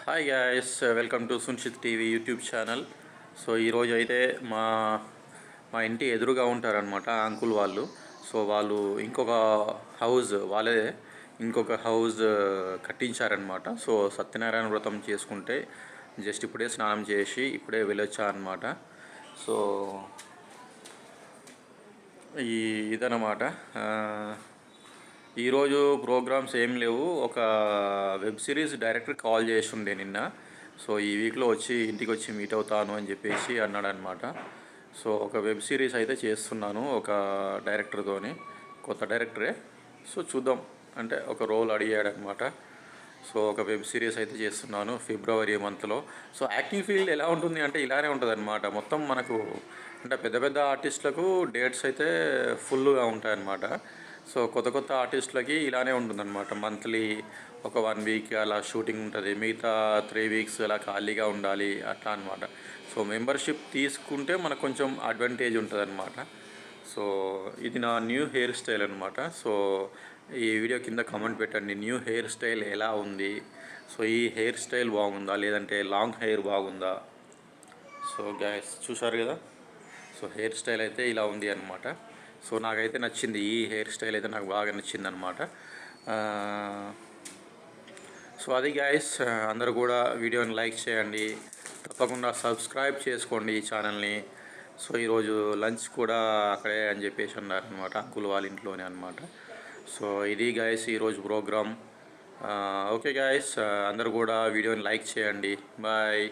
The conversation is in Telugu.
Hi guys, welcome to సున్షిత్ TV YouTube channel. So ఈరోజు అయితే మా మా ఇంటి ఎదురుగా ఉంటారనమాట అంకుల్ వాళ్ళు. సో వాళ్ళు వాళ్ళే ఇంకొక హౌస్ కట్టించారనమాట. సో సత్యనారాయణ వ్రతం చేసుకుంటే జస్ట్ ఇప్పుడే స్నానం చేసి ఇప్పుడే వెళ్ళొచ్చా అనమాట. సో ఇదనమాట. ఈరోజు ప్రోగ్రామ్స్ ఏం లేవు. ఒక వెబ్ సిరీస్ డైరెక్టర్ కాల్ చేస్తుండే నిన్న. సో ఈ వీక్లో ఇంటికి వచ్చి మీట్ అవుతాను అని చెప్పేసి అన్నాడనమాట. సో ఒక వెబ్ సిరీస్ అయితే చేస్తున్నాను ఒక డైరెక్టర్తోని, కొత్త డైరెక్టరే. సో చూద్దాం, అంటే ఒక రోల్ అడిగాడనమాట. సో ఒక వెబ్ సిరీస్ అయితే చేస్తున్నాను ఫిబ్రవరి మంత్లో. సో యాక్టింగ్ ఫీల్డ్ ఎలా ఉంటుంది అంటే ఇలానే ఉంటుంది అనమాట. మొత్తం మనకు అంటే పెద్ద పెద్ద ఆర్టిస్టులకు డేట్స్ అయితే ఫుల్గా ఉంటాయన్నమాట. సో కొత్త కొత్త ఆర్టిస్టులకి ఇలానే ఉంటుందన్నమాట. మంత్లీ ఒక 1 వీక్ అలా షూటింగ్ ఉంటుంది, మిగతా 3 వీక్స్ అలా ఖాళీగా ఉండాలి అట్లా అనమాట. సో మెంబర్షిప్ తీసుకుంటే మనకు కొంచెం అడ్వాంటేజ్ ఉంటుంది అనమాట. సో ఇది నా న్యూ హెయిర్ స్టైల్ అనమాట. సో ఈ వీడియో కింద కామెంట్ పెట్టండి, న్యూ హెయిర్ స్టైల్ ఎలా ఉంది. సో ఈ హెయిర్ స్టైల్ బాగుందా లేదంటే లాంగ్ హెయిర్ బాగుందా. సో గైస్ చూసారు కదా. సో హెయిర్ స్టైల్ అయితే ఇలా ఉంది అనమాట. సో నాకైతే నచ్చింది, ఈ హెయిర్ స్టైల్ అయితే నాకు బాగా నచ్చింది అనమాట. సో అది గైస్, అందరూ కూడా వీడియోని లైక్ చేయండి, తప్పకుండా సబ్స్క్రైబ్ చేసుకోండి ఈ ఛానల్ని. సో ఈరోజు లంచ్ కూడా అక్కడే అని చెప్పేసి అన్నారనమాట, అంకుల్ వాళ్ళ ఇంట్లోనే అనమాట. సో ఇది గైస్ ఈరోజు ప్రోగ్రామ్. ఓకే గైస్, అందరూ కూడా వీడియోని లైక్ చేయండి. బాయ్.